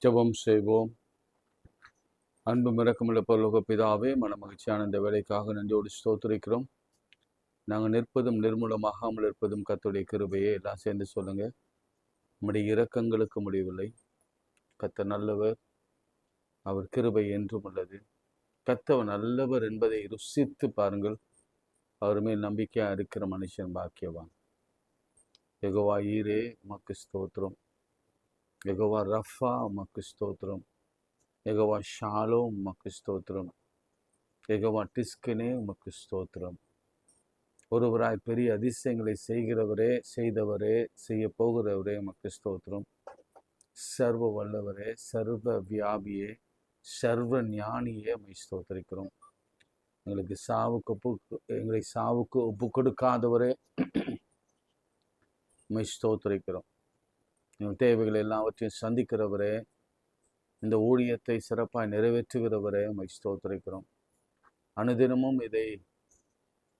ஜெபம் செய்வோம். அன்பு மிரக்கமுள்ள பரலோக பிதாவே, மனமகிழ்ச்சியான இந்த வேலைக்காக நன்றியோடு ஸ்தோத்திரிக்கிறோம். நாங்கள் நிற்பதும் நிர்மூலமாகாமல் இருப்பதும் கர்த்தருடைய கிருபையே. எல்லாம் சேர்ந்து சொல்லுங்க. நம்முடைய இரக்கங்களுக்கு முடிவில்லை. கர்த்தர் நல்லவர், அவர் கிருபை என்றும் உள்ளது. கர்த்தர் நல்லவர் என்பதை ருசித்து பாருங்கள். அவர் மேல் நம்பிக்கையா இருக்கிற மனுஷன் பாக்கியவான். யெகோவா ஈரே உமக்கு ஸ்தோத்திரம். யெகோவா ரஃபா உமக்கு ஸ்தோத்திரம். யெகோவா ஷாலோம் உமக்கு ஸ்தோத்திரம். யெகோவா டிஸ்கனே உமக்கு ஸ்தோத்திரம். ஒருவராய் பெரிய அதிசயங்களை செய்கிறவரே, செய்தவரே, செய்ய போகிறவரே உமக்கு ஸ்தோத்திரம். சர்வ வல்லவரே, சர்வ வியாபியே, சர்வ ஞானியே உம்மை ஸ்தோத்திரிக்கிறோம். எங்களை சாவுக்கு ஒப்பு கொடுக்காதவரே உம்மை ஸ்தோத்திரிக்கிறோம். எங்கள் தேவைகள் எல்லாவற்றையும் சந்திக்கிறவரே, இந்த ஊழியத்தை சிறப்பாக நிறைவேற்றுகிறவரே உம்மை ஸ்தோத்திரிக்கிறோம். அனுதினமும் இதை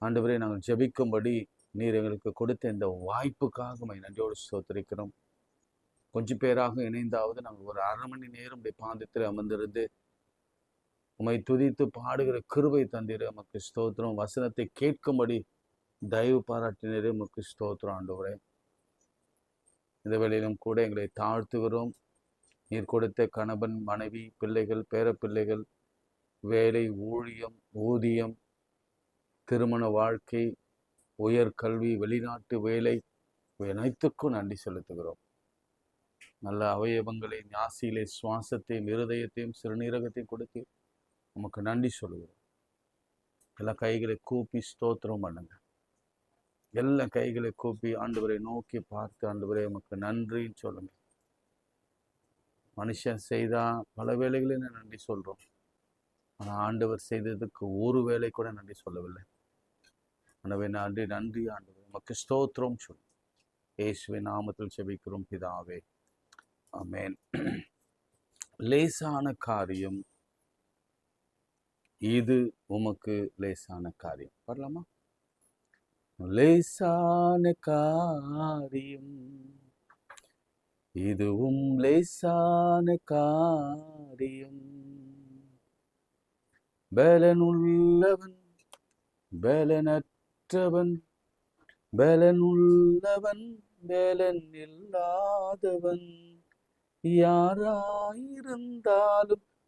ஆண்டவரே நாங்கள் ஜெபிக்கும்படி நீர் எங்களுக்கு கொடுத்த இந்த வாய்ப்புக்காக உம்மை நன்றியோடு ஸ்தோத்திரிக்கிறோம். கொஞ்சம் பேராக இணைந்தாவது நாங்கள் ஒரு அரை மணி நேரம் பாந்தத்தில் அமர்ந்திருந்து உம்மை துதித்து பாடுகிற கிருபை தந்தீர். உமக்கு ஸ்தோத்திரம். வசனத்தை கேட்கும்படி தயவு பாராட்டினரே உமக்கு ஸ்தோத்திரம். ஆண்டவரே, இந்த வேளையிலும் கூட எங்களை தாழ்த்துகிறோம். நீர் கொடுத்த கணவன், மனைவி, பிள்ளைகள், பேரப்பிள்ளைகள், வேலை, ஊழியம், ஊதியம், திருமண வாழ்க்கை, உயர்கல்வி, வெளிநாட்டு வேலை, அனைத்துக்கும் நன்றி செலுத்துகிறோம். நல்ல அவயவங்களை, ஞாசியிலே சுவாசத்தையும், இருதயத்தையும், சிறுநீரகத்தையும் கொடுத்து நமக்கு நன்றி சொல்லுகிறோம். எல்லா கைகளை கூப்பி ஸ்தோத்திரம் பண்ணுங்க. எல்லா கைகளை கூப்பி ஆண்டவரை நோக்கி பார்த்து, ஆண்டவரே உமக்கு நன்றின்னு சொல்லுங்க. மனுஷன் செய்தா பல வேலைகளில் நன்றி சொல்றோம். ஆனால் ஆண்டவர் செய்ததுக்கு ஒரு வேலை கூட நன்றி சொல்லவில்லை. எனவே நன்றி நன்றி ஆண்டவர் உமக்கு ஸ்தோத்திரம் சொல்லு. இயேசுவின் நாமத்தில் ஜெபிக்கிறோம் பிதாவே, ஆமென். லேசான காரியம், இது உமக்கு லேசான காரியம். வரலாமா? லேசான காரியம், இதுவும் லேசான காரியம். பலனுள்ளவன் பலனற்றவன், பலனுள்ளவன் பலன் இல்லாதவன், யாராயிருந்தாலும்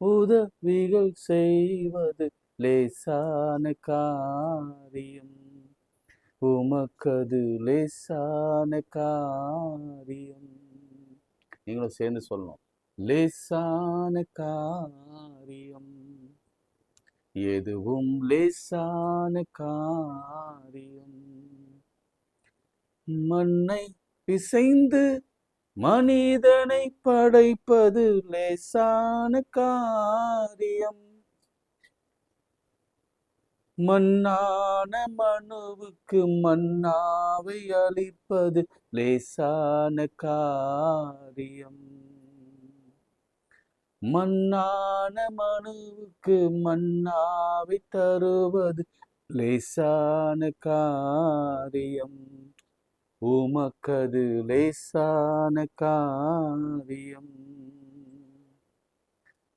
உதவிகள் செய்வது லேசான காரியம். உமக்கது லேசான காரியம். நீங்களும் சேர்ந்து சொல்லணும். லேசான காரியம், எதுவும் லேசான காரியம். மண்ணை பிசைந்து மனிதனை படைப்பது லேசான காரியம். மண்ணான மனுவுக்கு மன்னாவை அளிப்பது லேசான காரியம். மண்ணான மனுவுக்கு மன்னாவை தருவது லேசான காரியம். உமக்கது லேசான காரியம்.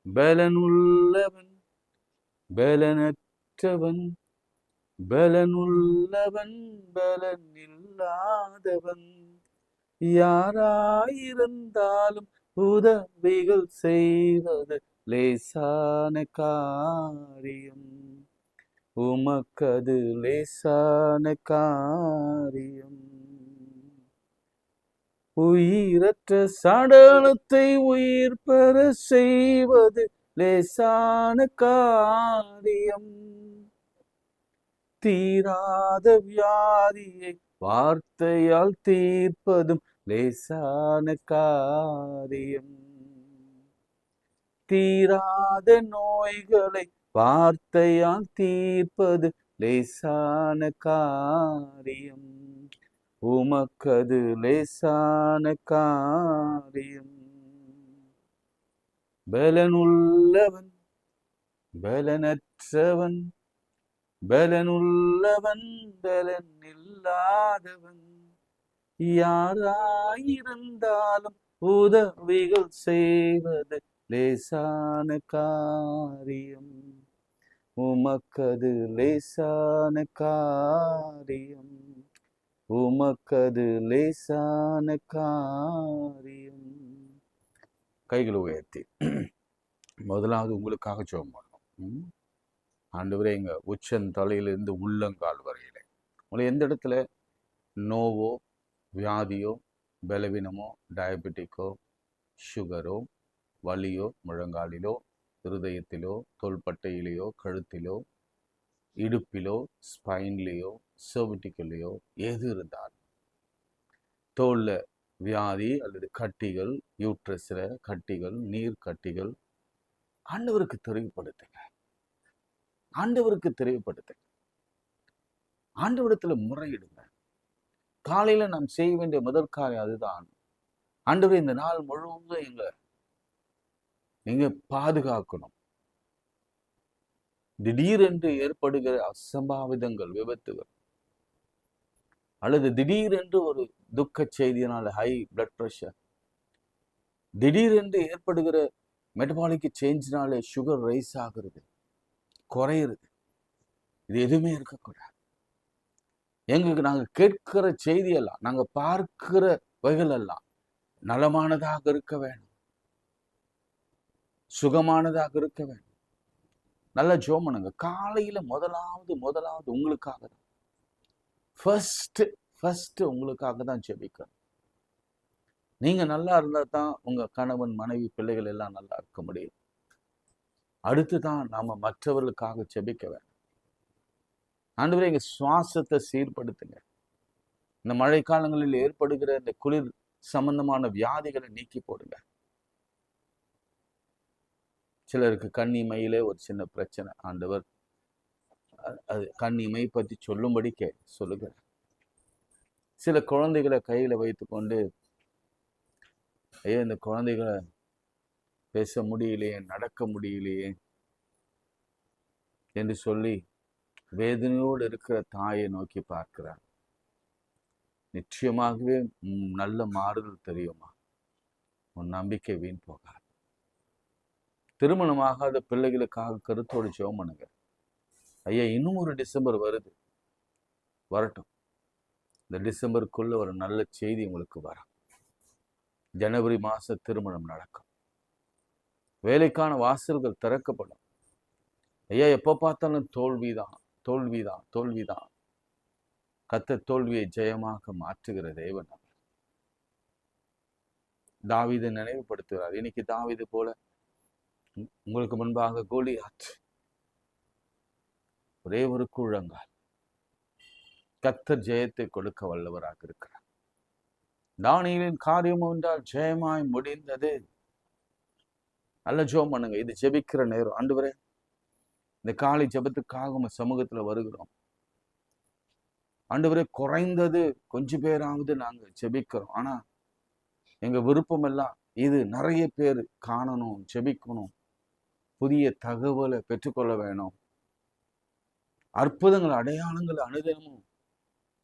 பலனுள்ளவன் பலனற்றவன், பலனுள்ளவன் பலன் இல்லாதவன், யாராயிருந்தாலும் உதவிகள் செய்வது லேசான காரியம். உமக்கது லேசான காரியம். உயிரற்ற சடலத்தை உயிர் பெற செய்வது லேசான காரியம். தீராத வியாதியை வார்த்தையால் தீர்ப்பதும் லேசான காரியம். தீராத நோய்களை வார்த்தையால் தீர்ப்பது லேசான காரியம். உமக்கது லேசான காரியம். பலனுள்ளவன் பலனற்றவன், பலனுள்ளவன் பலன் இல்லாதவன், யாராயிருந்தாலும் உதவிகள் செய்வது லேசான காரியம், உமக்கது லேசான காரியம், உமக்கது லேசான காரியம். கைகளை உயர்த்தி முதலாவது உங்களுக்காக ஜெபம் பண்ணணும். ஆண்டவரே, எங்க உச்சந்தலையிலிருந்து உள்ளங்கால் வரையில உங்களை எந்த இடத்துல நோவோ, வியாதியோ, பலவீனமோ, டயபெட்டிக்கோ, சுகரோ, வலியோ, முழங்காலிலோ, இருதயத்திலோ, தோள்பட்டையிலையோ, கழுத்திலோ, இடுப்பிலோ, ஸ்பைன்லேயோ, சர்விட்டிக்கல்லையோ எது இருந்தாலும், தோல்ல வியாதி அல்லது கட்டிகள், யூட்ரஸ்ல கட்டிகள், நீர் கட்டிகள், ஆண்டவருக்கு தெரியப்படுத்துங்க. ஆண்டவருக்கு தெரியப்படுத்துங்க. ஆண்டவரிடத்துல முறையிடுங்க. காலையில நாம் செய்ய வேண்டிய முதல் காரியம் அதுதான். ஆண்டவரே, இந்த நாள் முழுவதும் நீங்க பாதுகாக்கணும். திடீரென்று ஏற்படுகிற அசம்பாவிதங்கள், விபத்துகள், அல்லது திடீரென்று ஒரு துக்க செய்தியினால ஹை பிளட் பிரஷர், திடீரென்று ஏற்படுகிற மெட்டபாலிக் சேஞ்சினால சுகர் ரைஸ் ஆகுறது, குறையிறது, இது எதுவுமே இருக்கக்கூடாது. எங்களுக்கு நாங்கள் கேட்கிற செய்தியெல்லாம், நாங்கள் பார்க்கிற வகைகள் எல்லாம் நலமானதாக இருக்க வேணும், சுகமானதாக இருக்க வேணும். நல்ல ஜெபம் பண்ணுங்க. காலையில முதலாவது உங்களுக்காக தான், ஃபர்ஸ்ட் உங்களுக்காக தான் ஜெபிக்கணும். நீங்க நல்லா இருந்தா தான் உங்க கணவன், மனைவி, பிள்ளைகள் எல்லாம் நல்லா இருக்க முடியும். அடுத்துதான் நாம மற்றவர்களுக்காக ஜெபிக்க வேண்டும். ஆண்டவரே, எங்க சுவாசத்தை சீர்படுத்துங்க. இந்த மழை காலங்களில் ஏற்படுகிற இந்த குளிர் சம்பந்தமான வியாதிகளை நீக்கி போடுங்க. சிலருக்கு கண்ணிமையிலே ஒரு சின்ன பிரச்சனை. ஆண்டவர் அது கண்ணிமை பற்றி சொல்லும்படி சொல்லுங்க. சில குழந்தைகளை கையில வைத்து கொண்டு, ஐயா இந்த குழந்தைகளை பேச முடியலையே, நடக்க முடியலையே என்று சொல்லி வேதனையோடு இருக்கிற தாயை நோக்கி பார்க்கிறார். நிச்சயமாகவே நல்ல மாறுதல் தெரியுமா? உன் நம்பிக்கை வீண் போகாது. திருமணமாகாத பிள்ளைகளுக்காக கருத்தோடு ஜெபம் பண்ணுங்க. ஐயா, இன்னும் ஒரு டிசம்பர் வருது, வரட்டும். இந்த டிசம்பருக்குள்ள ஒரு நல்ல செய்தி உங்களுக்கு வரும். ஜனவரி மாச திருமணம் நடக்கும். வேலைக்கான வாசல்கள் திறக்கப்படும். ஐயா, எப்போ பார்த்தாலும் தோல்விதான், தோல்விதான், தோல்விதான். கர்த்தர் தோல்வியை ஜெயமாக மாற்றுகிற தேவன். தாவீதை நினைவுபடுத்துகிறார். இன்னைக்கு தாவீது போல உங்களுக்கு முன்பாக கோலியாத் ஒரே ஒரு கூழங்கால், கர்த்தர் ஜெயத்தை கொடுக்க வல்லவராக இருக்கிறார். தானியேலின் காரியம் என்றால் ஜெயமாய் முடிந்தது. நல்ல ஜெபம் பண்ணுங்க. இது ஜெபிக்கிற நேரம். ஆண்டவரே, இந்த காலை ஜெபத்துக்காக உங்க சமூகத்துல வருகிறோம். ஆண்டவரே, குறைந்தது கொஞ்சம் பேராவது நாங்க ஜெபிக்கிறோம். ஆனா எங்க விருப்பம் எல்லாம் இது நிறைய பேர் காணணும், ஜெபிக்கணும், புதிய தகவலை பெற்றுக்கொள்ள வேணும், அற்புதங்கள், அடையாளங்கள் அனுதினமும்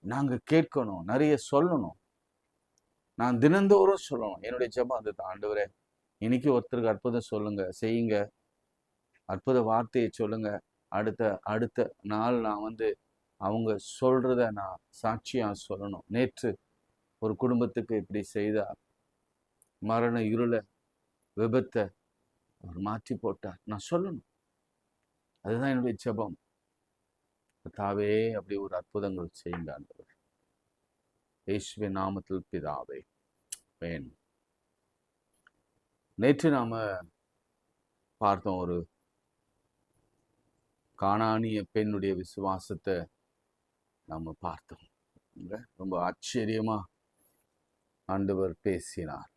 நாங்க கேட்கணும், நிறைய சொல்லணும். நான் தினந்தோறும் சொல்லணும். என்னுடைய ஜெபம் அதுதான். ஆண்டவரே, இன்னைக்கு ஒருத்தருக்கு அற்புதம் சொல்லுங்க, செய்யுங்க, அற்புத வார்த்தையை சொல்லுங்க. அடுத்த நாள் நான் அவங்க சொல்றத நான் சாட்சியா சொல்லணும். நேற்று ஒரு குடும்பத்துக்கு இப்படி செய்தார், மரண இருள விபத்தை அவர் மாற்றி போட்டார், நான் சொல்லணும். அதுதான் என்னுடைய ஜெபம். தாவே, அப்படி ஒரு அற்புதங்கள் செய்யுங்க ஆண்டவர். இயேசுவின் நாமத்தில் பிதாவே, ஆமென். நேற்று நாம பார்த்தோம், ஒரு கானானிய பெண்ணுடைய விசுவாசத்தை நாம பார்த்தோம். ரொம்ப ஆச்சரியமா ஆண்டவர் பேசினார்.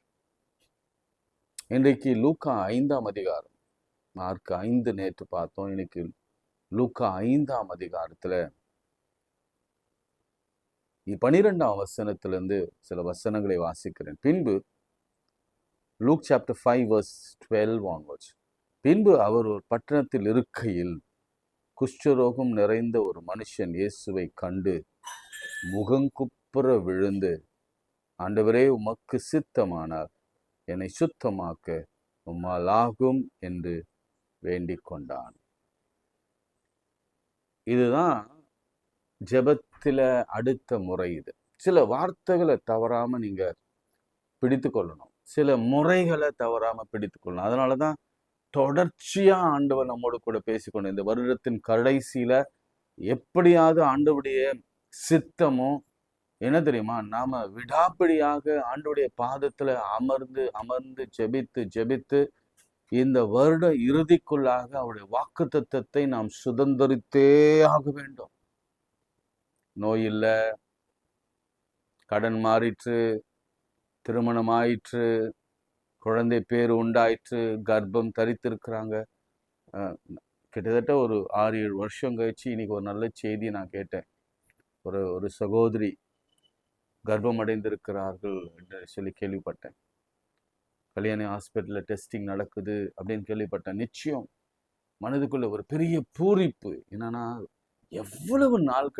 இன்றைக்கு லூக்கா 5ஆம் அதிகாரம், மார்க் 5 நேற்று பார்த்தோம். இன்னைக்கு லூக்கா 5ஆம் அதிகாரத்துல 12ஆம் வசனத்திலிருந்து சில வசனங்களை வாசிக்கிறேன். பின்பு லூக் சாப்டர் 5 verse 12 onwards. பின்பு அவர் ஒரு பட்டணத்தில் இருக்கையில் குஷ்டரோகம் நிறைந்த ஒரு மனுஷன் இயேசுவை கண்டு முகங்குப்புற விழுந்து, ஆண்டவரே, உமக்கு சித்தமானார் என்னை சுத்தமாக்க உம்மாலாகும் என்று வேண்டிக் கொண்டான். இதுதான் ஜெபத்தில அடுத்த முறை. இது சில வார்த்தைகளை தவறாம நீங்க பிடித்து கொள்ளணும், சில முறைகளை தவறாம பிடித்து கொள்ளணும். அதனாலதான் தொடர்ச்சியா ஆண்டவர் நம்மோடு கூட பேசிக்கொண்டு, இந்த வருடத்தின் கடைசியில எப்படியாவது ஆண்டவருடைய சித்தமும் என்ன தெரியுமா, நாம விடாப்பிடியாக ஆண்டவருடைய பாதத்துல அமர்ந்து அமர்ந்து ஜெபித்து ஜெபித்து இந்த வருட இறுதிக்குள்ளாக அவருடைய வாக்குத்தத்தத்தை நாம் சுதந்திரித்தே ஆக வேண்டும். நோய் இல்ல, கடன் மாறிற்று, திருமணம் ஆயிற்று, குழந்தை பேர் உண்டாயிற்று, கர்ப்பம் தரித்திருக்கிறாங்க. கிட்டத்தட்ட ஒரு 6-7 வருஷம் கழிச்சு இன்னைக்கு ஒரு நல்ல செய்தி நான் கேட்டேன். ஒரு சகோதரி கர்ப்பம் அடைந்திருக்கிறார்கள் என்று சொல்லி கேள்விப்பட்டேன். கல்யாணி ஹாஸ்பிட்டலில் டெஸ்டிங் நடக்குது அப்படின்னு கேள்விப்பட்டேன். நிச்சயம் மனதுக்குள்ள ஒரு பெரிய பூரிப்பு. என்னன்னா, எவ்வளவு நாள்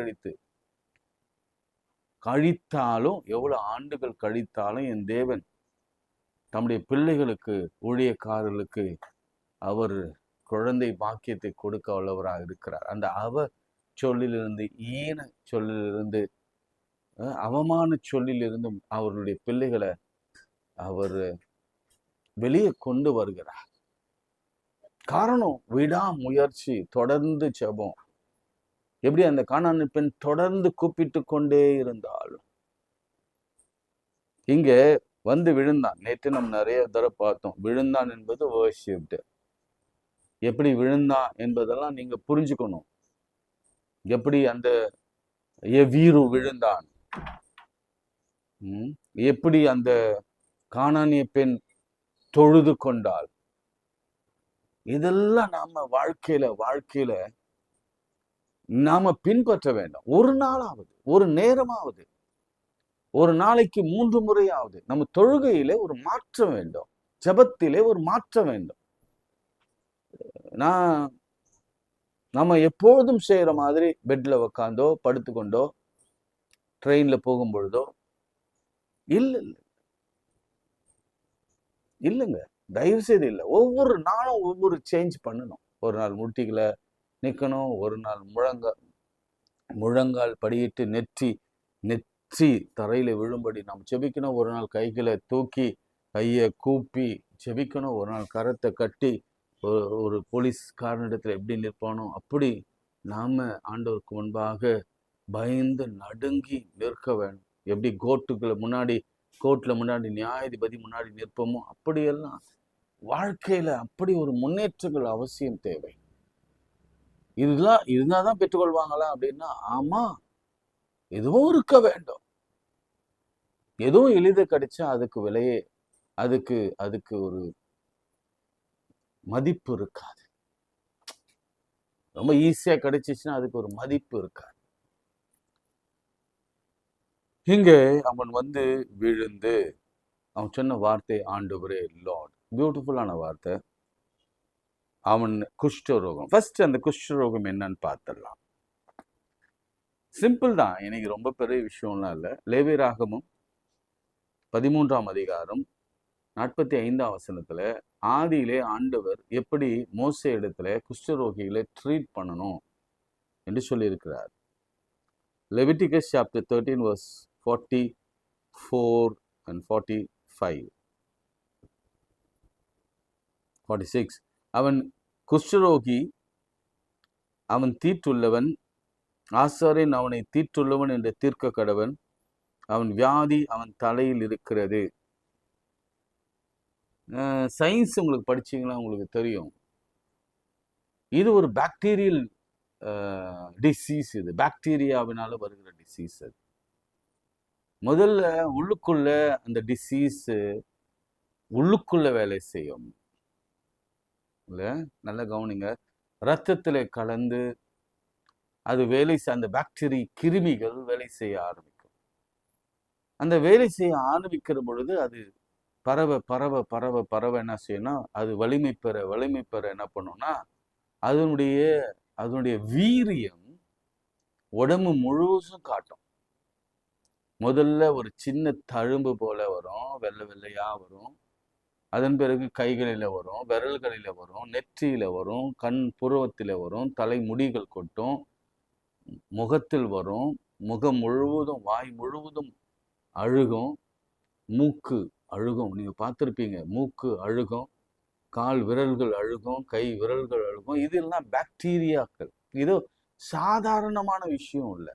கழித்தாலும், எவ்வளவு ஆண்டுகள் கழித்தாலும் என் தேவன் தம்முடைய பிள்ளைகளுக்கு, ஊழியக்காரர்களுக்கு அவர் குழந்தை பாக்கியத்தை கொடுக்க வல்லவராக இருக்கிறார். அந்த சொல்லிலிருந்து, ஈன சொல்லிலிருந்து, அவமான சொல்லிலிருந்தும் அவர்களுடைய பிள்ளைகளை அவர் வெளியே கொண்டு வருகிறார். காரணம் விடாமுயற்சி, தொடர்ந்து ஜெபம். எப்படி அந்த கானானிய பெண் தொடர்ந்து கூப்பிட்டு கொண்டே இருந்தாலும், இங்க வந்து விழுந்தான். நேற்று நம்ம நிறைய தடவை பார்த்தோம். விழுந்தான் என்பது வர்ஷிப்ட். எப்படி விழுந்தான் என்பதெல்லாம் நீங்க புரிஞ்சுக்கணும். எப்படி அந்த வீரு விழுந்தான், எப்படி அந்த கானானிய பெண் தொழுது கொண்டாள், இதெல்லாம் நாம வாழ்க்கையில நாம பின்பற்ற வேண்டும். ஒரு நாளாவது, ஒரு நேரமாவது, ஒரு நாளைக்கு 3 முறையாவது நம்ம தொழுகையிலே ஒரு மாற்றம் வேண்டும், ஜெபத்திலே ஒரு மாற்றம் வேண்டும். நம்ம எப்பொழுதும் செய்யற மாதிரி பெட்ல உக்காந்தோ படுத்துக்கொண்டோ ட்ரெயின்ல போகும் பொழுதோ இல்லைங்க, தயவு செய்து இல்லை. ஒவ்வொரு நாளும் ஒவ்வொரு சேஞ்ச் பண்ணணும். ஒரு நாள் முட்டிகளை நிற்கணும், ஒரு நாள் முழங்கால் படியிட்டு நெற்றி தரையில விழும்படி நாம் ஜெபிக்கணும். ஒரு நாள் கைகளை தூக்கி கையை கூப்பி ஜெபிக்கணும். ஒரு நாள் கரத்தை கட்டி ஒரு போலீஸ்காரனிடத்துல எப்படி நிற்பானோ அப்படி நாம ஆண்டவருக்கு முன்பாக பயந்து நடுங்கி நிற்க வேண்டும். எப்படி கோர்ட்ல முன்னாடி நியாயாதிபதி முன்னாடி நிற்போமோ அப்படியெல்லாம் வாழ்க்கையில அப்படி ஒரு முன்னேற்றங்கள் அவசியம் தேவை. இருந்தாதான் பெற்றுக்கொள்வாங்களா அப்படின்னா, ஆமா, எதுவும் இருக்க வேண்டும். எதுவும் எளித கிடைச்சா அதுக்கு விலையே, அதுக்கு ஒரு மதிப்பு இருக்காது. ரொம்ப ஈஸியா கிடைச்சிச்சுன்னா அதுக்கு ஒரு மதிப்பு இருக்காது. இங்க அவன் வந்து விழுந்து அவன் சொன்ன வார்த்தை, ஆண்டவரே லார்ட். பியூட்டிஃபுல்லான வார்த்தை. அவன் குஷ்டரோகம். ஃபர்ஸ்ட் அந்த குஷ்டரோகம் என்னன்னு பார்த்துடலாம். சிம்பிள் தான், எனக்கு ரொம்ப பெரிய விஷயம்லாம் இல்லை. லேவியராகமம் 13ஆம் அதிகாரம் 45ஆம் வசனத்துல ஆதியிலே ஆண்டவர் எப்படி மோசே இடத்துல குஷ்டரோகிகளை ட்ரீட் பண்ணணும் என்று சொல்லியிருக்கிறார். Leviticus chapter 13 verse 44 and 45, 46. அவன் குஷ்டரோகி, அவன் தீட்டுள்ளவன், ஆசாரியன் அவனை தீட்டுள்ளவன் என்று தீர்க்க கடவன், அவன் வியாதி அவன் தலையில் இருக்கிறது. சயின்ஸ் உங்களுக்கு படிச்சீங்களா உங்களுக்கு தெரியும், இது ஒரு பாக்டீரியல் டிசீஸ். இது பாக்டீரியாவினால வருகிற டிசீஸ். அது முதல்ல உள்ளுக்குள்ள அந்த டிசீஸ் உள்ளுக்குள்ள வேலை செய்யும். இல்ல, நல்ல கவனிங்க. ரத்தத்துல கலந்து அது அந்த பாக்டீரியா கிருமிகள் வேலை செய்ய ஆரம்பிக்கும். அந்த வேலை செய்ய ஆரம்பிக்கிற பொழுது அது பரவ என்ன செய்யணும், அது வலிமை பெற என்ன பண்ணும்னா, அதனுடைய வீரியம் உடம்பு முழுசும் காட்டும். முதல்ல ஒரு சின்ன தழும்பு போல வரும், வெள்ளையா வரும். அதன் பிறகு கைகளில் வரும், விரல்களில் வரும், நெற்றியில வரும், கண் புருவத்தில் வரும், தலை முடிகள் கொட்டும், முகத்தில் வரும், முகம் முழுவதும் வாய் முழுவதும் அழுகும், மூக்கு அழுகும். நீங்கள் பார்த்துருப்பீங்க, மூக்கு அழுகும், கால் விரல்கள் அழுகும், கை விரல்கள் அழுகும். இதெல்லாம் பாக்டீரியாக்கள். இது சாதாரணமான விஷயம் இல்லை.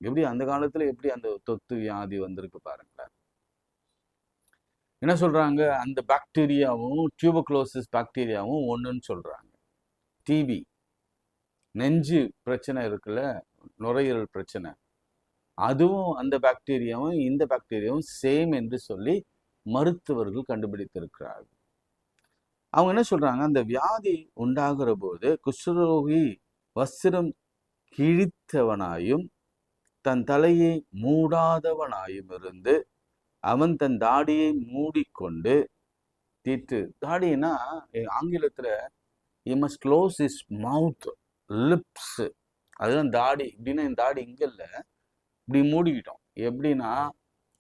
எப்படி அந்த காலத்துல எப்படி அந்த தொத்து வியாதி வந்திருக்கு பாருங்களேன். என்ன சொல்றாங்க, அந்த பாக்டீரியாவும் டியூபர்குலோசிஸ் பாக்டீரியாவும் ஒன்றுன்னு சொல்றாங்க. டிபி, நெஞ்சு பிரச்சனை இருக்குல்ல, நுரையீரல் பிரச்சனை, அதுவும் அந்த பாக்டீரியாவும் இந்த பாக்டீரியாவும் சேம் என்று சொல்லி மருத்துவர்கள் கண்டுபிடித்திருக்கிறார்கள். அவங்க என்ன சொல்றாங்க, அந்த வியாதி உண்டாகிற போது குஷ்டரோகி வஸ்திரம் கிழித்தவனாயும் தன் தலையை மூடாதவனாயும் இருந்து அவன் தன் தாடியை மூடிக்கொண்டு தீட்டு. தாடினா ஆங்கிலத்துல he must close his mouth, lips, அதுதான் தாடி. இப்படின்னா என் தாடி இங்க இல்ல, இப்படி மூடிக்கிட்டோம். எப்படின்னா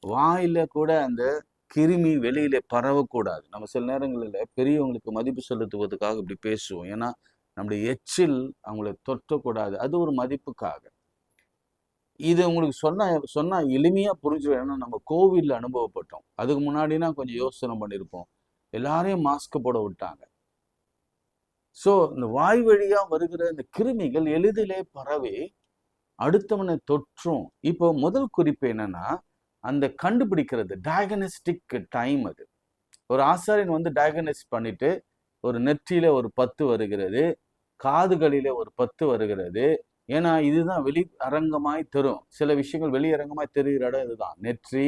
வாயில கூட அந்த கிருமி வெளியில பரவக்கூடாது. நம்ம சில நேரங்களில் பெரியவங்களுக்கு மதிப்பு செலுத்துவதற்காக இப்படி பேசுவோம். ஏன்னா நம்முடைய எச்சில் அவங்களை தொற்றக்கூடாது, அது ஒரு மதிப்புக்காக. இது உங்களுக்கு சொன்னா எளிமையா புரிஞ்சுடும். ஏன்னா நம்ம கோவில்ல அனுபவப்பட்டோம். அதுக்கு முன்னாடினா கொஞ்சம் யோசனை பண்ணியிருப்போம். எல்லாரையும் மாஸ்க் போட விட்டாங்க. ஸோ இந்த வாய் வழியா வருகிற இந்த கிருமிகள் எளிதிலே பரவி அடுத்தவனை தொற்றும். இப்போ முதல் குறிப்பு என்னன்னா, அந்த கண்டுபிடிக்கிறது டயக்னஸ்டிக் டைம். அது ஒரு ஆசாரியன் வந்து டயக்னஸ் பண்ணிட்டு ஒரு நெற்றியில ஒரு 10 வருகிறது, காதுகளில ஒரு 10 வருகிறது. ஏன்னா இதுதான் வெளி அரங்கமாய் தரும். சில விஷயங்கள் வெளியரங்கமாய் தெரிகிற இடம் இதுதான். நெற்றி,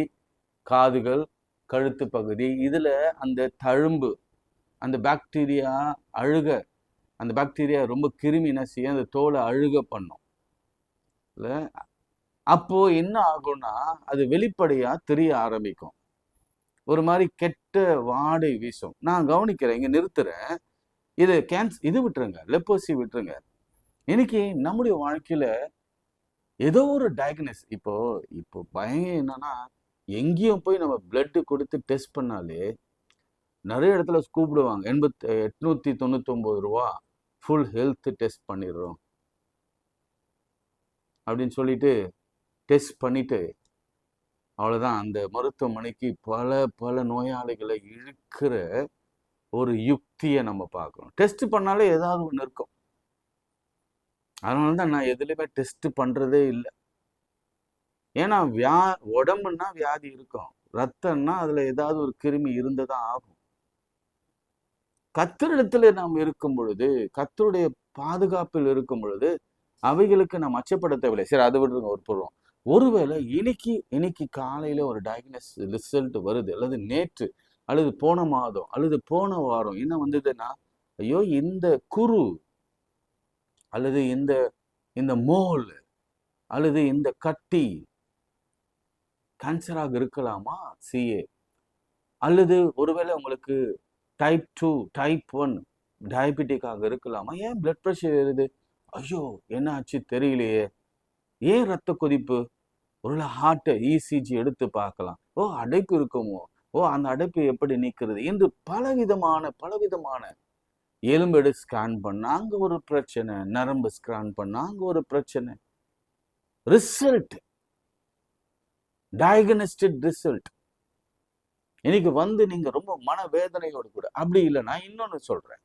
காதுகள், கழுத்து பகுதி. இதுல அந்த தழும்பு, அந்த பாக்டீரியா அழுக, அந்த பாக்டீரியா ரொம்ப கிருமி நசி அந்த தோலை அழுக பண்ணும் இல்ல. அப்போ என்ன ஆகும்னா அது வெளிப்படையா தெரிய ஆரம்பிக்கும். ஒரு மாதிரி கெட்ட வாடை வீசும். நான் கவனிக்கிறேன், இங்க நிறுத்துறேன். இது விட்டுருங்க, லெப்போசி விட்டுருங்க. இன்னைக்கு நம்முடைய வாழ்க்கையில ஏதோ ஒரு டயக்னஸ். இப்போ பயம் என்னன்னா, எங்கேயும் போய் நம்ம பிளட் கொடுத்து டெஸ்ட் பண்ணாலே நிறைய இடத்துல கூப்பிடுவாங்க. 899 ரூபா ஃபுல் ஹெல்த் டெஸ்ட் பண்ணிடுறோம் அப்படின்னு சொல்லிட்டு டெஸ்ட் பண்ணிட்டு அவ்வளோதான். அந்த மருத்துவமனைக்கு பல நோயாளிகளை இழுக்கிற ஒரு யுக்தியை நம்ம பார்க்கணும். டெஸ்ட் பண்ணாலே ஏதாவது ஒன்று இருக்கும். அதனால தான் நான் எதுலையுமே டெஸ்ட் பண்றதே இல்லை. ஏன்னா உடம்புன்னா வியாதி இருக்கும், ரத்தம்னா அதுல ஏதாவது ஒரு கிருமி இருந்ததான் ஆகும். கர்த்தரிடத்துல நாம் இருக்கும் பொழுது, கர்த்தருடைய பாதுகாப்பில் இருக்கும் பொழுது அவைகளுக்கு நாம் அச்சப்பட தேவையில்லை. சரி, அதை விட்டுருங்க. ஒரு பொருள் ஒருவேளை இன்னைக்கு காலையில ஒரு டயக்னஸ் ரிசல்ட் வருது, அல்லது நேற்று, அல்லது போன மாதம், அல்லது போன வாரம் என்ன வந்ததுன்னா, ஐயோ இந்த குரு, அல்லது இந்த மோல், அல்லது இந்த கட்டி கேன்சராக இருக்கலாமா, சிஏ, அல்லது ஒருவேளை உங்களுக்கு டைப் 2 டைப் 1 டயபெட்டிக்காக இருக்கலாமா. ஏன் பிளட் ப்ரெஷர் ஏறுது, ஐயோ என்ன ஆச்சு தெரியலையே, ஏன் ரத்த கொதிப்பு, ஒருவேளை ஹார்ட்டை இசிஜி எடுத்து பார்க்கலாம், ஓ அடைப்பு இருக்குமோ, ஓ அந்த அடைப்பு எப்படி நீக்கிறது என்று பலவிதமான எலும்பெடு ஸ்கேன் பண்ண அங்க ஒரு பிரச்சனை, நரம்பு ஸ்கேன் பண்ண அங்க ஒரு பிரச்சனை. ரிசல்ட், டயக்னஸ்டிக் ரிசல்ட் இன்னைக்கு வந்து நீங்க ரொம்ப மனவேதனையோடு கூட. அப்படி இல்லை, நான் இன்னொன்னு சொல்றேன்.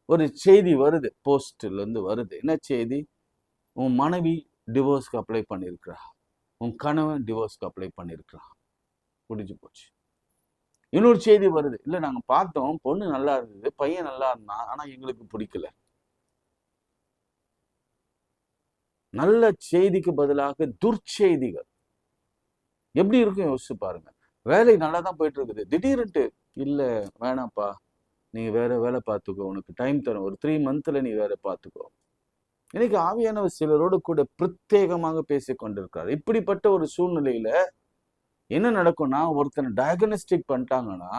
ஒரு செய்தி வருது, போஸ்ட்ல இருந்து வருது. என்ன செய்தி, உன் மனைவி டிவோர்ஸ்க்கு அப்ளை பண்ணியிருக்கிறா, உன் கணவன் டிவோர்ஸ்க்கு அப்ளை பண்ணியிருக்கிறா, முடிஞ்சு போச்சு. இன்னொரு செய்தி வருது, இல்லை நாங்க பார்த்தோம், பொண்ணு நல்லா இருந்தது, பையன் நல்லா இருந்தான், ஆனா எங்களுக்கு பிடிக்கல. நல்ல செய்திக்கு பதிலாக துர்ச்செய்திகள். எப்படி இருக்கும் யோசிச்சு பாருங்க. வேலை நல்லா தான் போயிட்டு இருக்குது, திடீர்னுட்டு இல்லை வேணாப்பா, நீ வேற வேலை பார்த்துக்கோ, உனக்கு டைம் தரும், ஒரு 3 மந்த்ல நீ வேற பார்த்துக்கோ. இன்னைக்கு ஆவியானவர் சிலரோடு கூட பிரத்யேகமாக பேசி கொண்டிருக்கிறார். இப்படிப்பட்ட ஒரு சூழ்நிலையில என்ன நடக்கும்னா, ஒருத்தனை டயக்னஸ்டிக் பண்ணிட்டாங்கன்னா,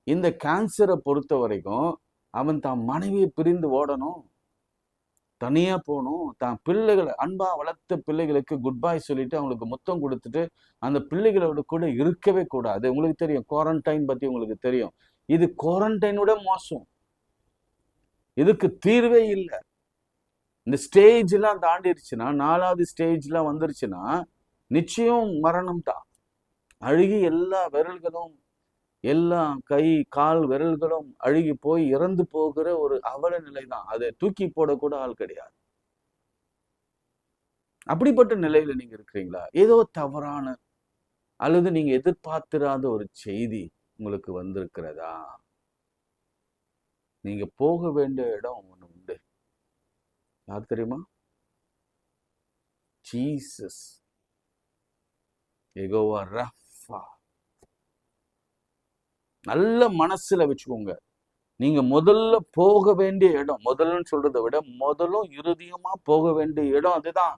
இந்த கேன்சரை பொறுத்த வரைக்கும் அவன் தான் மனைவியை பிரிந்து ஓடணும், தனியா போகணும், தான் பிள்ளைகளை, அன்பா வளர்த்த பிள்ளைகளுக்கு குட் பை சொல்லிட்டு அவங்களுக்கு முத்தம் கொடுத்துட்டு அந்த பிள்ளைகளோட கூட இருக்கவே கூடாது. உங்களுக்கு தெரியும், குவாரண்டைன் பத்தி உங்களுக்கு தெரியும். இது குவாரண்டைனோட மோசம். இதுக்கு தீர்வே இல்லை. இந்த ஸ்டேஜ் எல்லாம் தாண்டிடுச்சுன்னா, 4வது ஸ்டேஜ்லாம் வந்துருச்சுன்னா நிச்சயம் மரணம் தான். அழுகி எல்லா விரல்களும், எல்லா கை கால் விரல்களும் அழுகி போய் இறந்து போகிற ஒரு அவல நிலை தான். அதை தூக்கி போடக்கூட ஆள் கிடையாது. அப்படிப்பட்ட நிலையில நீங்க இருக்கிறீங்களா? ஏதோ தவறான அல்லது நீங்க எதிர்பார்த்திராத ஒரு செய்தி உங்களுக்கு வந்திருக்கிறதா? நீங்க போக வேண்டிய இடம் ஒண்ணு உண்டு. யார் தெரியுமா? ஜீசஸ். யெகோவா ரஃபா. நல்ல மனசுல வச்சுக்கோங்க. நீங்க முதல்ல போக வேண்டிய இடம், முதல்ல சொல்றதை விட முதலும் இறுதியமா போக வேண்டிய இடம் அதுதான்.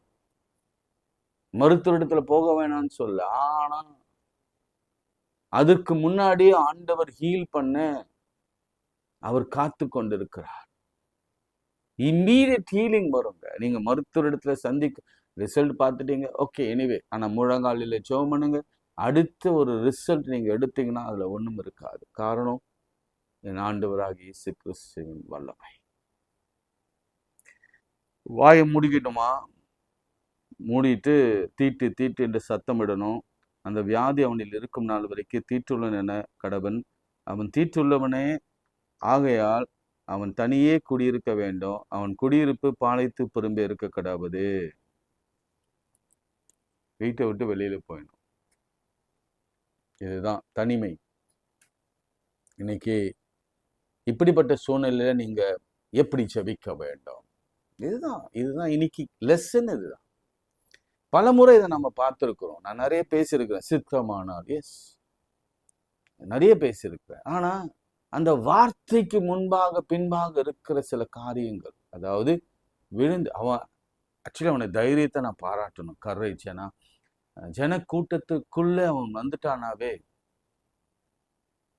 மருத்துவ போக வேணாம்னு சொல்ல, ஆனா அதற்கு முன்னாடியே ஆண்டவர் ஹீல் பண்ண அவர் காத்து கொண்டிருக்கிறார். இம்மீடியட் ஹீலிங் வருங்க. நீங்க மருத்துவ சந்திக்க ரிசல்ட் பார்த்துட்டீங்க, ஓகே, எனிவே. ஆனா முழங்காலில ஜெபம் பண்ணுங்க. அடுத்த ஒரு ரிசல்ட் நீங்க எடுத்தீங்கன்னா அதுல ஒண்ணும் இருக்காது. காரணம், என் ஆண்டவராகிய இயேசு கிறிஸ்துவின் வல்லமை. வாயை மூடிக்கிட்டோமா? மூடிட்டு தீட்டு தீட்டு என்று சத்தமிடணும். அந்த வியாதி அவனில் இருக்கும் நாள் வரைக்கும் தீட்டுள்ளவன் என கடவன். அவன் தீட்டுள்ளவனே ஆகையால் அவன் தனியே குடியிருக்க வேண்டும். அவன் குடியிருப்பு பாளையத்து புறம்பே இருக்க கடவுது. வீட்டை விட்டு வெளியில போயிடும். இதுதான் தனிமை. இன்னைக்கு இப்படிப்பட்ட சூழ்நிலையில நீங்க எப்படி ஜெபிக்க வேண்டும்? இதுதான் இன்னைக்கு லெசன். இதுதான் பல முறை இதை நம்ம பார்த்துருக்கிறோம். நான் நிறைய பேசியிருக்கிறேன். சித்தமானால், எஸ், நிறைய பேசியிருக்கிறேன். ஆனா அந்த வார்த்தைக்கு முன்பாக பின்பாக இருக்கிற சில காரியங்கள், அதாவது விழுந்து அவன் ஆக்சுவலி அவனை தைரியத்தை நான் பாராட்டணும். கரேஜ். ஏன்னா ஜன கூட்டத்துக்குள்ள அவன் வந்துட்டானாவே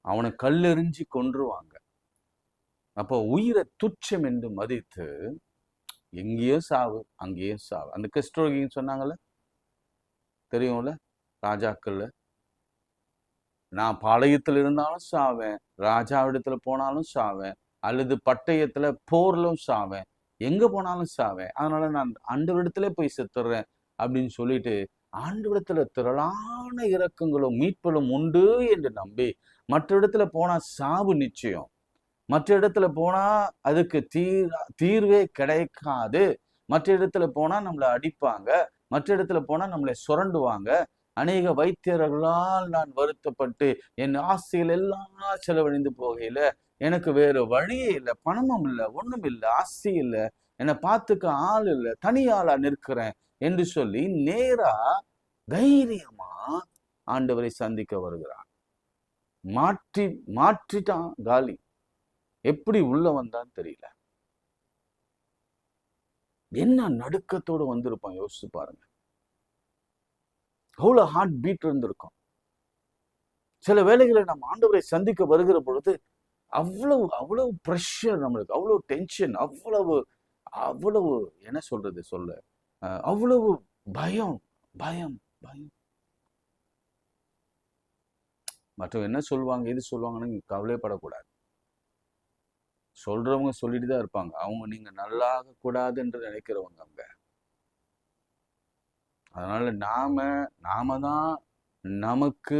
அவனை கல்லெறிஞ்சி கொன்றுவாங்க. அப்போ உயிரை துச்சம் என்று மதித்து எங்கேயும் சாவு அங்கேயும் சாவு. அந்த கிறிஸ்டோகின்னு சொன்னாங்கல்ல, தெரியும்ல, ராஜாக்கள்ல, நான் பாளையத்தில் இருந்தாலும் சாவேன், ராஜாவிடத்துல போனாலும் சாவேன், அல்லது பட்டயத்துல போர்லும் சாவேன், எங்க போனாலும் சாவேன், அதனால நான் ஆண்டவரிடத்துல போய் செத்துறேன் அப்படின்னு சொல்லிட்டு ஆண்டவரிடத்துல திரளான இரக்கங்களும் மீட்புகளும் உண்டு என்று நம்பி மற்ற இடத்துல போனா சாவு நிச்சயம், மற்ற இடத்துல போனா அதுக்கு தீர்வே கிடைக்காது, மற்ற இடத்துல போனா நம்மளை அடிப்பாங்க, மற்ற இடத்துல போனா நம்மளை சுரண்டுவாங்க, அநேக வைத்தியர்களால் நான் வருத்தப்பட்டு என் ஆசைகள் எல்லாம் செலவழிந்து போகையில எனக்கு வேறு வழியே இல்லை, பணமும் இல்லை, ஒண்ணும் இல்லை, ஆசை இல்லை, என்னை பார்த்துக்க ஆள் இல்லை, தனியாளா நிற்கிறேன் என்று சொல்லி நேரா தைரியமா ஆண்டவரை சந்திக்க வருகிறான். மாற்றிட்டான் காலி. எப்படி உள்ள வந்தான்னு தெரியல. என்ன நடுக்கத்தோடு வந்திருப்பான், யோசிச்சு பாருங்க. அவ்வளவு ஹார்ட் பீட் இருந்திருக்கும். சில வேளைகளை நம்ம ஆண்டவரை சந்திக்க வருகிற பொழுது அவ்வளவு அவ்வளவு ப்ரெஷர் நம்மளுக்கு, அவ்வளவு டென்ஷன், அவ்வளவு அவ்வளவு என்ன சொல்றது சொல்ல, அவ்வளவு பயம் பயம் பயம். மற்றவங்க என்ன சொல்லுவாங்க, எது சொல்லுவாங்கன்னு கவலைப்படக்கூடாது. சொல்றவங்க சொல்லிட்டு தான் இருப்பாங்க. அவங்க நீங்க நல்லாக கூடாது என்று நினைக்கிறவங்க அவங்க. அதனால நாம தான் நமக்கு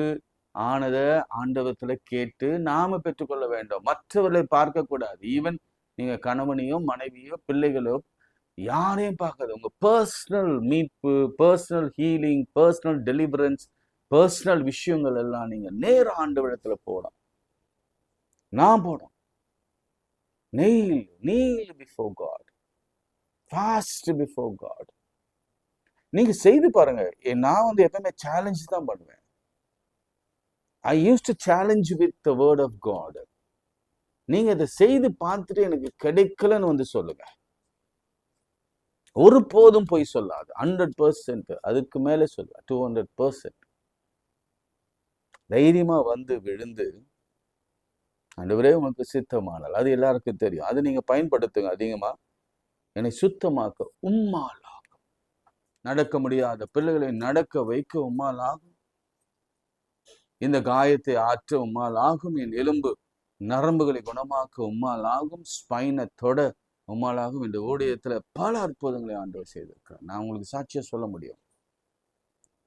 ஆனதை ஆண்டவத்துல கேட்டு நாம பெற்றுக்கொள்ள வேண்டும். மற்றவர்களை பார்க்க கூடாது. ஈவன் நீங்க கணவனையோ மனைவியோ பிள்ளைகளோ யாரையும் பார்க்காது. உங்க பர்சனல் மீட்பு, personal healing, personal deliverance, personal விஷயங்கள் எல்லாம் நீங்க நேர ஆண்டவரிடத்துல போடும். நான் போடும். kneel before God, fast before God. நீங்க செய்து பாருங்க. நான் எப்பவுமே சேலஞ்ச் தான் பண்ணுவேன். I used to challenge with the word of God. நீங்க அதை செய்து பார்த்துட்டு எனக்கு கிடைக்கலன்னு சொல்லுங்க. ஒரு போதும் போய் சொல்லாது. 100%, அதுக்கு மேல சொல்ல 200%. தைரியமா விழுந்து, ஆண்டவரே உனக்கு சித்தமானால், அது எல்லாருக்கும் தெரியும், அது நீங்க பயன்படுத்துங்க அதிகமா. என்னை சுத்தமாக்க உம்மால் ஆகும். நடக்க முடியாத பிள்ளைகளை நடக்க வைக்க உம்மால் ஆகும். இந்த காயத்தை ஆற்ற உம்மால் ஆகும். என் எலும்பு நரம்புகளை குணமாக்க உம்மால் ஆகும், ஸ்பைனை தொட உம்மால் ஆகும். இந்த ஊழியத்துல பல அற்புதங்களை ஆண்டவர் செய்திருக்கிறார். நான் உங்களுக்கு சாட்சியா சொல்ல முடியும்.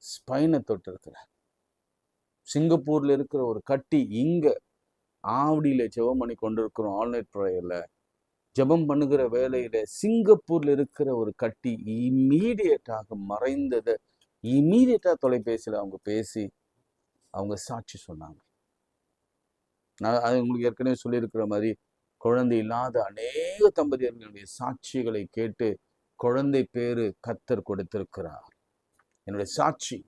ஸ்பைனை தொட்டு இருக்கிறார். சிங்கப்பூர்ல இருக்கிற ஒரு கட்டி இங்க ஆவடியில ஜெபம் பண்ணி கொண்டிருக்கிறோம். ஆன்லைன் ப்ரேயர்ல ஜெபம் பண்ணுகிற வேலையில சிங்கப்பூர்ல இருக்கிற ஒரு கட்டி இம்மீடியட்டாக மறைந்ததை இம்மீடியட்டா தொலைபேசியில அவங்க பேசி அவங்க சாட்சி சொன்னாங்க. நான் அது உங்களுக்கு ஏற்கனவே சொல்லியிருக்கிற மாதிரி குழந்தை இல்லாத அநேக தம்பதியர்களுடைய சாட்சிகளை கேட்டு குழந்தை பேரு கத்தர் கொடுத்திருக்கிறார். என்னுடைய சாட்சி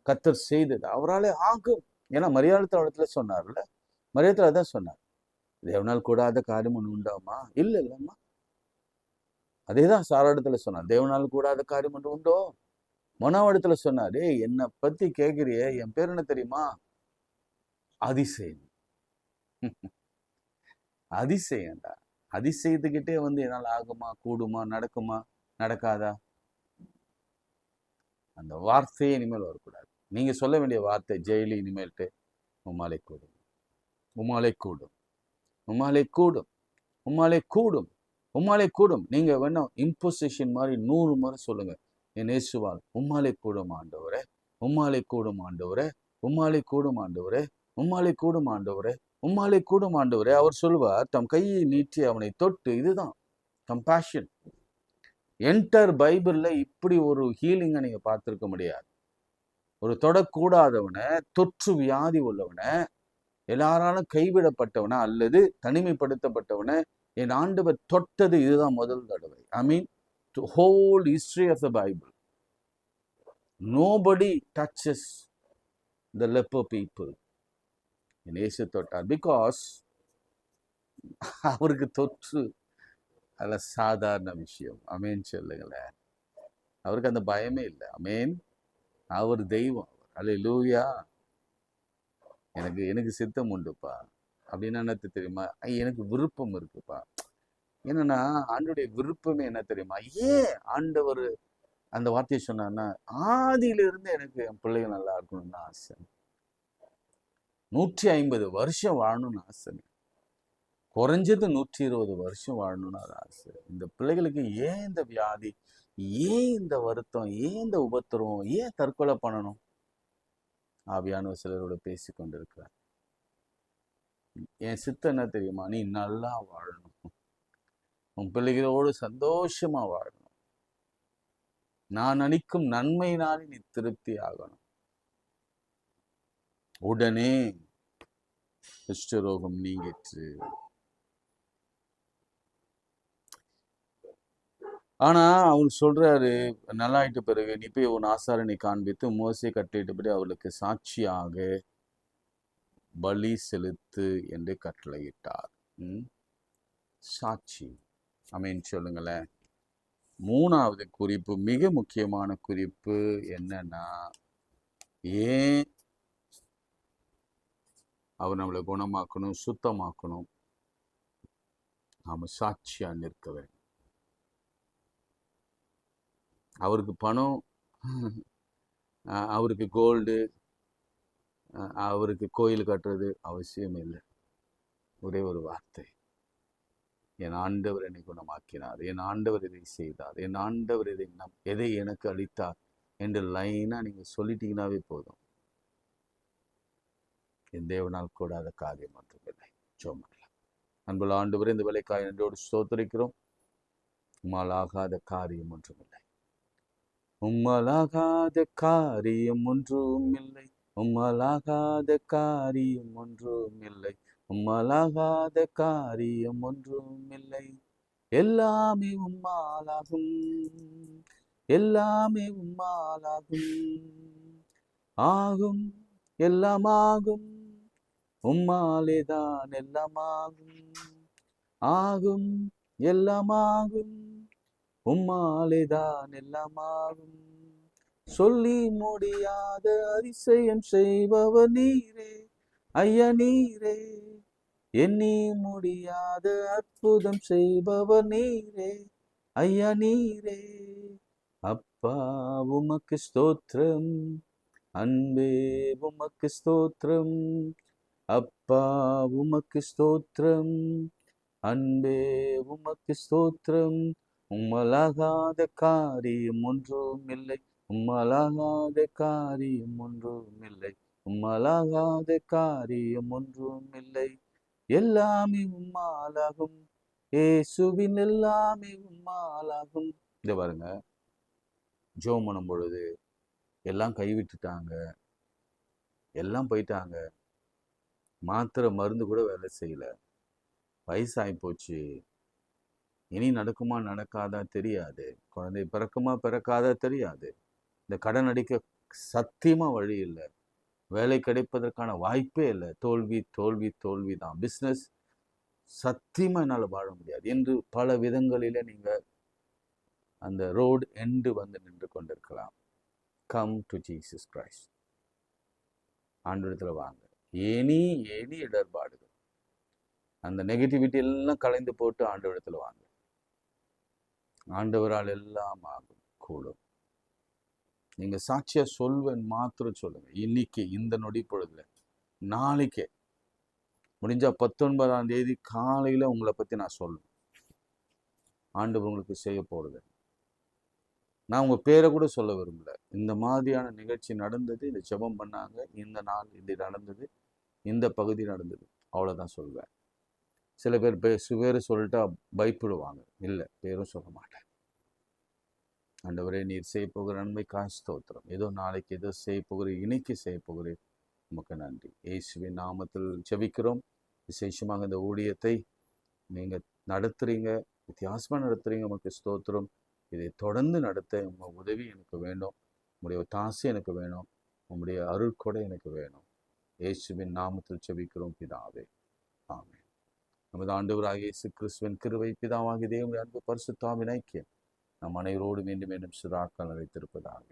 கத்தர் செய்தது அவராலே ஆகும். ஏன்னா மரியாதை சொன்னார்ல, மரியாதை தான் சொன்னார். தேவனால் கூடாத காரியம் ஒன்று உண்டாமா? இல்லைம்மா. அதேதான் சாராடத்துல சொன்னார். தேவனால் கூடாத காரியம் ஒன்று உண்டோ? மனோவடத்துல சொன்னாரு, என்னை பத்தி கேட்கிறிய, என் பேர் என்ன தெரியுமா? அதிசயம். அதிசயம்டா. அதிசயத்துக்கிட்டே என்னால் ஆகுமா, கூடுமா, நடக்குமா, நடக்காதா? அந்த வார்த்தையே இனிமேல் வரக்கூடாது. நீங்க சொல்ல வேண்டிய வார்த்தை ஜெயிலி இனிமேல்ட்டு உம்மாலே கூடும், உம்மாலே கூடும், உம்மாலே கூடும், உம்மாலே கூடும், உம்மாலே கூடும். நீங்க வேணா இம்போசிஷன் மாதிரி 100 முறை சொல்லுங்க. என் இயேசுவால் உம்மாலே கூடும் ஆண்டவரே, உம்மாலே கூடும் ஆண்டவரே, உம்மாலே கூடும் ஆண்டவரே, உம்மாலே கூடும் ஆண்டவரே, உம்மாலே கூடும் ஆண்டவரே. அவர் சொல்வார், தம் கையை நீட்டி அவனை தொட்டு. இதுதான் கம்பேஷன். என்டர் பைபிள்ல இப்படி ஒரு ஹீலிங்கை நீங்க பார்த்திருக்க முடியாது. ஒரு தொடக்கூடாதவனை, தொற்று வியாதி உள்ளவனை, எல்லாராலும் கைவிடப்பட்டவனை அல்லது தனிமைப்படுத்தப்பட்டவனை என் ஆண்டவர் தொட்டது இதுதான் முதல் தடவை. I mean to whole history of the Bible nobody touches the leper people. என் இயேசு தொட்டார். பிகாஸ் அவருக்கு தொற்று அல்ல சாதாரண விஷயம். அமேன் சொல்லுங்களேன். அவருக்கு அந்த பயமே இல்லை. அமேன். அவர் தெய்வம். அல்லேலூயா. எனக்கு சித்தம் உண்டுப்பா அப்படின்னா என்ன தெரியுமா? எனக்கு விருப்பம் இருக்குப்பா. என்னன்னா ஆண்டவருடைய விருப்பமே என்ன தெரியுமா? ஏன் ஆண்டவர் அந்த வார்த்தையை சொன்னார்னா, ஆதியிலிருந்து எனக்கு என் பிள்ளைகள் நல்லா இருக்கணும்னு ஆசை. 150 வருஷம் வாழணும்னு ஆசை. குறைஞ்சது 120 வருஷம் வாழணும்னு அது ஆசை. இந்த பிள்ளைகளுக்கு ஏன் இந்த வியாதி, ஏன் இந்த வருத்தம், ஏன் இந்த உபத்திரம், ஏன் தற்கொலை பண்ணணும்? ஆவியானவர் சிலரோட பேசி கொண்டிருக்கிறார். என் சித்தம் என்ன தெரியுமா? நீ நல்லா வாழணும், உன் பிள்ளைகளோடு சந்தோஷமா வாழணும், நான் அளிக்கும் நன்மையினாலே நீ திருப்தி ஆகணும். உடனே குஷ்டரோகம் நீங்கிற்று. ஆனா அவர் சொல்றாரு, நல்லாயிட்ட பிறகு நீ போய் உன் ஆசாரனை காண்பித்து மோசே கட்டளையிட்டபடி அவளுக்கு சாட்சியாக பலி செலுத்து என்று கட்டளையிட்டார். சாட்சி. அமேன் சொல்லுங்களேன். 3வது குறிப்பு, மிக முக்கியமான குறிப்பு என்னன்னா, ஏன் அவர் நம்மளை குணமாக்கணும், சுத்தமாக்கணும்? நாம சாட்சியா நிற்க வேண்டும். அவருக்கு பணம், அவருக்கு கோல்டு, அவருக்கு கோயில் கட்டுறது அவசியம் இல்லை. ஒரே ஒரு வார்த்தை, என் ஆண்டவர் என்னை குணமாக்கினார், என் ஆண்டவர் இதை செய்தார், என் ஆண்டவர் எதை எனக்கு அளித்தார் என்று லைனா நீங்க சொல்லிட்டீங்கன்னாவே போதும். என் தேவனால் கூடாத காரியம் ஒன்றுமில்லை. ஜெபம். அன்புள்ள ஆண்டவரே, இந்த வேலைக்காய் நன்றியோடு ஸ்தோத்திரிக்கிறோம். உம்மால் ஆகாத காரியம் ஒன்றுமில்லை, உம்மாலாகாத காரியம் ஒன்றும் இல்லை, உம்மாலாகாத காரியம் ஒன்றும் இல்லை, உம்மாலாகாத காரியம் ஒன்றும் இல்லை. எல்லாமே உம்மாலாகும், எல்லாமே உம்மாலாகும், ஆகும் எல்லாமாகும், உம்மாலேதான் எல்லாமாகும், ஆகும் எல்லாமாகும், உம்மாலேதான் எல்லாமாகும். சொல்லி முடியாத அதிசயம் செய்பவர் நீரே ஐயா, நீரே எண்ணி முடியாத அற்புதம் செய்பவர் நீரே ஐயா, நீரே. அப்பா உமக்கு ஸ்தோத்திரம், அன்பே உமக்கு ஸ்தோத்திரம், அப்பா உமக்கு ஸ்தோத்திரம், அன்பே உமக்கு ஸ்தோத்திரம். உம்மலாகாத காரியம் ஒன்றும் இல்லை, உம்மலாகாத காரியம் ஒன்றும் இல்லை, உம்மலாகாத காரியம் ஒன்றும் இல்லை. எல்லாமே உம்மாலாகும், இயேசுவின் எல்லாமே உம்மாலாகும். இதை பாருங்க, ஜெபம் பண்ணும் பொழுது எல்லாம் கைவிட்டுட்டாங்க, எல்லாம் போயிட்டாங்க, மாத்திரை மருந்து கூட வேலை செய்யல, வயசாகி போச்சு, இனி நடக்குமா நடக்காதா தெரியாது, குழந்தை பிறக்குமா பிறக்காதா தெரியாது, இந்த கடன் அடிக்க சத்தியமா வழி இல்லை, வேலை கிடைப்பதற்கான வாய்ப்பே இல்லை, தோல்வி தோல்வி தோல்வி தான், பிஸ்னஸ் சத்தியமா என்னால் வாழ முடியாது என்று பல விதங்களில நீங்க அந்த ரோடு எண்டு வந்து நின்று கொண்டிருக்கலாம். Come to Jesus Christ. ஆண்டவரிடத்துல வாங்க. எனி இடர்பாடுகள், அந்த நெகட்டிவிட்டி எல்லாம் கலைந்து போட்டு ஆண்டவரிடத்துல வாங்க. ஆண்டவரால் எல்லாம் ஆகும், கூடும். நீங்க சாட்சியா சொல்வேன் மாத்திரம் சொல்லுங்க. இன்னைக்கு இந்த நொடி பொழுதுல, நாளைக்கே முடிஞ்சா 19ஆம் தேதி காலையில உங்களை பத்தி நான் சொல்லுவேன். ஆண்டவர் உங்களுக்கு செய்ய போறது. நான் உங்க பேரை கூட சொல்ல விரும்பல. இந்த மாதிரியான நிகழ்ச்சி நடந்தது, இந்த ஜெபம் பண்ணாங்க, இந்த நாள் இது நடந்தது, இந்த பகுதி நடந்தது, அவ்வளவுதான் சொல்வேன். சில பேர் பேரு சொல்லிட்டா பயப்படுவாங்க. இல்லை, பேரும் சொல்ல மாட்டேன். ஆண்டவரே, நீர் செய்ய போகிற நன்மைக்காய் ஸ்தோத்திரம். ஏதோ நாளைக்கு ஏதோ செய்ய போகிறேன், இன்னைக்கு செய்ய போகிறேன், உமக்கு நன்றி. இயேசுவின் நாமத்தில் ஜெபிக்கிறோம். விசேஷமாக இந்த ஊழியத்தை நீங்க நடத்துறீங்க, வித்தியாசமா நடத்துறீங்க, உமக்கு ஸ்தோத்திரம். இதை தொடர்ந்து நடத்த உங்கள் உதவி எனக்கு வேணும், உங்களுடைய தாசி எனக்கு வேணும், உங்களுடைய அருள்கொடை எனக்கு வேணும். இயேசுவின் நாமத்தில் ஜெபிக்கிறோம் பிதாவே, ஆமென். நமது ஆண்டவராகிய இயேசு கிறிஸ்துவின் கிருபை, பிதாவாகிய தேவனுடைய அன்பு, பரிசுத்த ஆவியின் ஐக்கியம் நம் அனைவரோடு மீண்டும் மீண்டும் சிறாக்கள் நிலைத்திருப்பதாக.